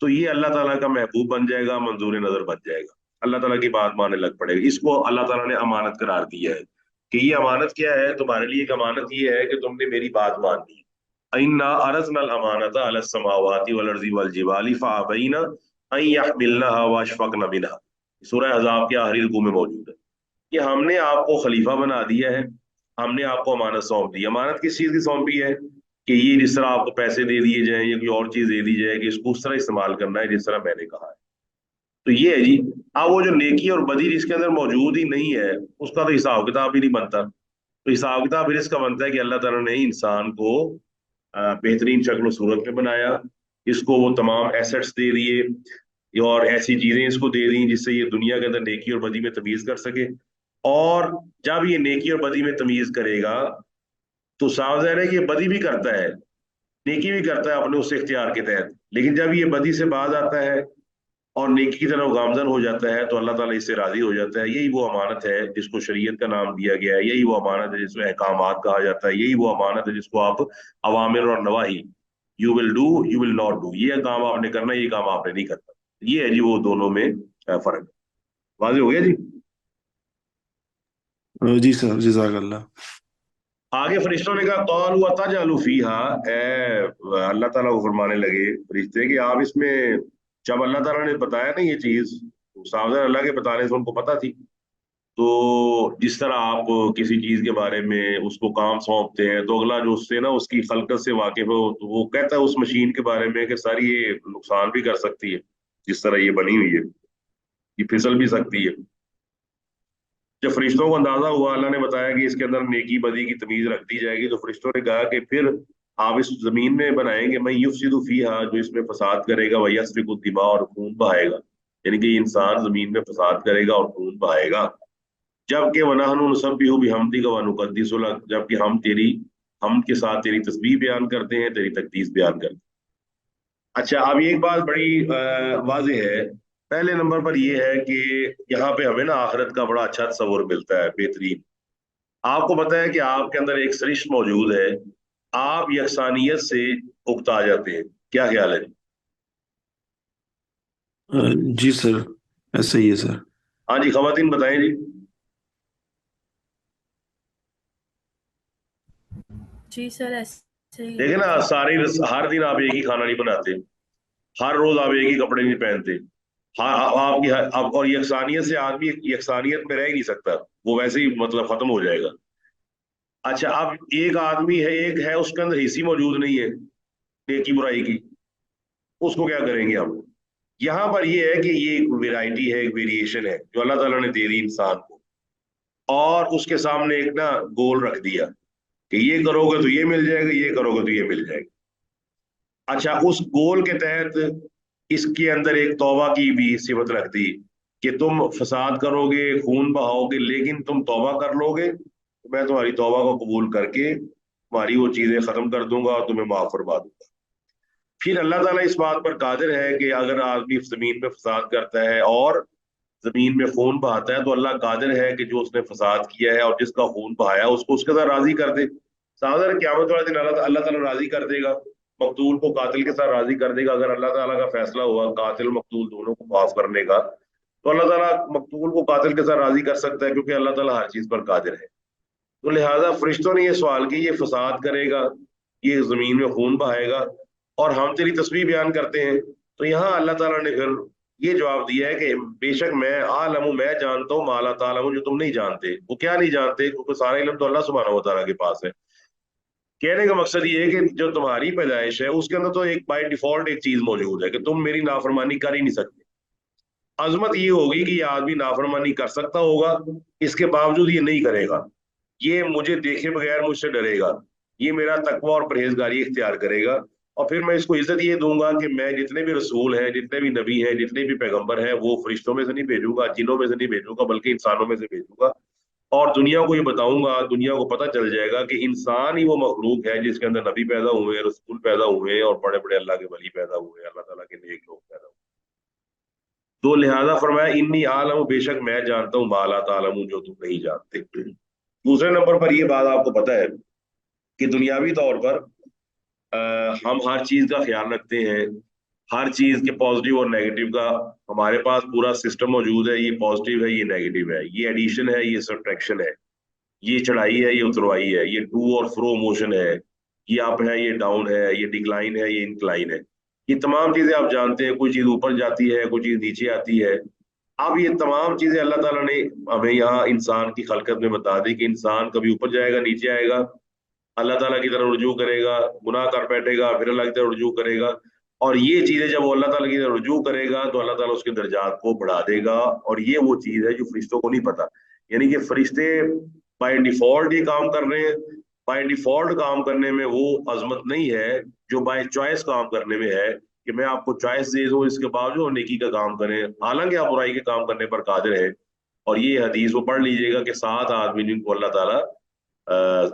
तो ये अल्लाह ताला का महबूब बन जाएगा, मंजूर नजर बन जाएगा, अल्लाह ताला की बात मानने लग पड़ेगा। इसको अल्लाह ताला ने अमानत करार दिया है कि ये अमानत क्या है तुम्हारे लिए। एक अमानत ये है कि तुमने मेरी बात मान ली। इन्ना अरज़ना अल-अमानता अला समावाति वल अर्ज़ि वल जिबाली फअबैना अन यहमिलनहा वअशफक़न मिनहा। सूरह अहज़ाब के आखिरी रुकू में मौजूद है कि हमने आपको खलीफा बना दिया है, हमने आपको अमानत सौंप दी। अमानत किस चीज की सौंपी है कि ये जिस तरह आपको पैसे दे दिए जाएं या कोई और चीज दे दी जाए कि इसको उस तरह इस्तेमाल करना है जिस तरह मैंने कहा है। तो ये है जी। अब वो जो नेकी और बदी जिसके अंदर मौजूद ही नहीं है, उसका तो हिसाब किताब ही नहीं बनता। तो हिसाब किताब फिर इसका बनता है कि अल्लाह ताला ने इंसान को बेहतरीन शक्ल सूरत में बनाया, इसको वो तमाम एसेट्स दे दिए और ऐसी चीजें इसको दे दी जिससे ये दुनिया के अंदर नेकी और बदी में तमीज कर सके। और जब ये नेकी और बदी में तमीज करेगा तो साफ ज़ाहिर है कि ये बदी भी करता है, नेकी भी करता है अपने उस इख्तियार के तहत। लेकिन जब ये बदी से बाज आता है और नेकी की तरफ गामजन हो जाता है तो अल्लाह ताला इससे राजी हो जाता है। यही वो अमानत है जिसको शरीयत का नाम दिया गया है, यही वो अमानत है जिसमें अहकामात कहा जाता है, यही वो अमानत है जिसको आप अवामिर और नवाही, you will do you will not do, ये काम आपने करना, ये काम आपने नहीं करना। ये है जी वो दोनों में फर्क। वाज़ेह हो गया जी? जी सर, जज़ाकल्लाह। आगे फरिश्तों ने कहा कौलू अतजअलु फीहा, अल्लाह ताला को फरमाने लगे फरिश्ते कि आप इसमें, जब अल्लाह ताला ने बताया ना ये चीज, तो सावधान अल्लाह के बताने से उनको पता थी। तो जिस तरह आप किसी चीज के बारे में उसको काम सौंपते हैं तो अगला जो उससे ना उसकी खलकत से वाकिफ हो तो वो कहता है उस मशीन के बारे में कि सारी ये नुकसान भी कर सकती है, जिस तरह ये बनी हुई है, ये फिसल भी सकती है। जब फरिश्तों को अंदाजा हुआ, अल्लाह ने बताया कि इसके अंदर नेकी बदी की तमीज रख दी जाएगी, तो फरिश्तों ने कहा कि फिर आप इस जमीन में बनाएंगे मैं युफ्सिदु फीहा, जो इसमें फसाद करेगा, वह यस्फिकु दिमा, और खून बहाएगा। यानी कि इंसान जमीन में फसाद करेगा और खून बहाएगा। जबकि वनहनु नुसब्बिहु बिहम्दिका व नुक़द्दिसु लक, जबकि हम के साथ तेरी तस्बीह बयान करते हैं, तेरी तकदीस बयान करते हैं। अच्छा, अब एक बात बड़ी वाज़ेह है। पहले नंबर पर यह है कि यहाँ पे हमें ना आखिरत का बड़ा अच्छा तस्वुर मिलता है, बेहतरीन। आपको पता है कि आपके अंदर एक सरिश्त मौजूद है, आप यकसानियत से उकता जाते हैं। क्या ख्याल है? जी सर, ऐसा ही है सर। हाँ जी, खवातीन बताएं जी। जी सर, ऐसे ही है। देखे ना, हर दिन आप एक ही खाना नहीं बनाते, हर रोज आप एक ही कपड़े नहीं पहनते। हाँ, आप और यकसानियत से आदमी यकसानियत में रह ही नहीं सकता, वो वैसे ही मतलब खत्म हो जाएगा। अच्छा, अब एक आदमी है, एक है उसके अंदर हिस्सी मौजूद नहीं है नेकी बुराई की, उसको क्या करेंगे आप? यहाँ पर ये है कि ये एक वेराइटी है, एक वेरिएशन है जो अल्लाह ताला ने दे दी इंसान को, और उसके सामने एक ना गोल रख दिया कि ये करोगे तो ये मिल जाएगा, ये करोगे तो ये मिल जाएगा। अच्छा, उस गोल के तहत इसके अंदर एक तौबा की भी सिफत रख दी कि तुम फसाद करोगे, खून बहाओगे, लेकिन तुम तौबा कर लोगे तो मैं तुम्हारी तौबा को कबूल करके तुम्हारी वो चीजें खत्म कर दूंगा और तुम्हें माफ फरमा दूंगा। फिर अल्लाह ताला इस बात पर कादिर है कि अगर आदमी जमीन में फसाद करता है और जमीन में खून बहाता है तो अल्लाह कादिर है कि जो उसने फसाद किया है और जिसका खून बहाया उसको उसके साथ राजी कर दे। साधारण क़यामत वाले दिन अल्लाह ताला राजी कर देगा, मकतूल को कातिल के साथ राजी कर देगा। अगर अल्लाह ताला का फैसला हुआ कातिल मकतूल दोनों को माफ करने का, तो अल्लाह ताला मकतूल को कातिल के साथ राजी कर सकता है, क्योंकि अल्लाह ताला हर चीज पर कादिर है। तो लिहाजा फरिश्तों ने ये सवाल किया, ये फसाद करेगा, ये जमीन में खून बहाएगा, اور ہم تیری تسبیح بیان کرتے ہیں. تو یہاں اللہ تعالیٰ نے پھر یہ جواب دیا ہے کہ بے شک میں عالم، میں جانتا ہوں، ما لا تعلمون، جو تم نہیں جانتے. وہ کیا نہیں جانتے؟ کیونکہ سارا علم تو اللہ سبحانہ و تعالیٰ کے پاس ہے. کہنے کا مقصد یہ ہے کہ جو تمہاری پیدائش ہے اس کے اندر تو ایک بائی ڈیفالٹ ایک چیز موجود ہے کہ تم میری نافرمانی کر ہی نہیں سکتے. عظمت یہ ہوگی کہ یہ آدمی نافرمانی کر سکتا ہوگا، اس کے باوجود یہ نہیں کرے گا. یہ مجھے دیکھے بغیر مجھ سے ڈرے گا، یہ میرا تقوی اور پرہیزگاری اختیار کرے گا. اور پھر میں اس کو عزت یہ دوں گا کہ میں جتنے بھی رسول ہیں، جتنے بھی نبی ہیں، جتنے بھی پیغمبر ہیں، وہ فرشتوں میں سے نہیں بھیجوں گا، جنوں میں سے نہیں بھیجوں گا، بلکہ انسانوں میں سے بھیجوں گا. اور دنیا کو یہ بتاؤں گا، دنیا کو پتہ چل جائے گا کہ انسان ہی وہ مخلوق ہے جس کے اندر نبی پیدا ہوئے ہیں، رسول پیدا ہوئے ہیں، اور بڑے بڑے اللہ کے ولی پیدا ہوئے ہیں، اللہ تعالیٰ کے نیک لوگ پیدا ہوئے. تو لہذا فرمایا انی عالم، بے شک میں جانتا ہوں، ما لا تعلمون، جو تم نہیں جانتے. دوسرے نمبر پر یہ بات آپ کو پتہ ہے کہ دنیاوی طور پر ہم ہر چیز کا خیال رکھتے ہیں، ہر چیز کے پازیٹیو اور نیگیٹو کا ہمارے پاس پورا سسٹم موجود ہے. یہ پازیٹیو ہے، یہ نیگیٹو ہے، یہ ایڈیشن ہے، یہ سبٹریکشن ہے، یہ چڑھائی ہے، یہ اتروائی ہے، یہ ٹو اور فرو موشن ہے، یہ اپ ہے، یہ ڈاؤن ہے، یہ ڈکلائن ہے، یہ انکلائن ہے. یہ تمام چیزیں آپ جانتے ہیں، کوئی چیز اوپر جاتی ہے، کوئی چیز نیچے آتی ہے. اب یہ تمام چیزیں اللہ تعالیٰ نے ہمیں یہاں انسان کی خلقت میں بتا دی کہ انسان کبھی اوپر جائے گا، نیچے آئے گا، اللہ تعالیٰ کی طرف رجوع کرے گا، گناہ کر بیٹھے گا، پھر اللہ کی طرف رجوع کرے گا. اور یہ چیزیں جب وہ اللہ تعالیٰ کی طرف رجوع کرے گا تو اللہ تعالیٰ اس کے درجات کو بڑھا دے گا. اور یہ وہ چیز ہے جو فرشتوں کو نہیں پتا. یعنی کہ فرشتے بائی ڈیفالٹ یہ کام کر رہے ہیں. بائی ڈیفالٹ کام کرنے میں وہ عظمت نہیں ہے جو بائی چوائس کام کرنے میں ہے کہ میں آپ کو چوائس دے دوں، اس کے باوجود نیکی کا کام کریں، حالانکہ آپ برائی کے کام کرنے پر قادر ہیں. اور یہ حدیث وہ پڑھ لیجئے گا کہ 7 آدمی جن کو اللہ تعالیٰ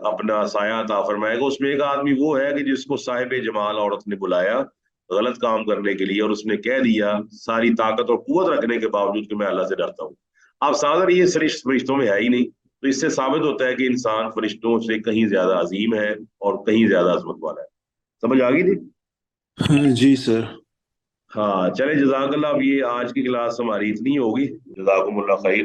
اپنا سایہ عطا فرمائے گا. اس میں ایک آدمی وہ ہے کہ جس کو صاحب جمال عورت نے بلایا غلط کام کرنے کے لیے، اور اس نے کہہ دیا ساری طاقت اور قوت رکھنے کے باوجود کہ میں اللہ سے ڈرتا ہوں. اب سادر یہ فرشتوں میں ہے ہی نہیں. تو اس سے ثابت ہوتا ہے کہ انسان فرشتوں سے کہیں زیادہ عظیم ہے اور کہیں زیادہ عظمت والا ہے. سمجھ آ گئی تھی؟ جی سر. ہاں چلے، جزاک اللہ. اب یہ آج کی کلاس ہماری اتنی ہوگی. جزاکم اللہ خیر.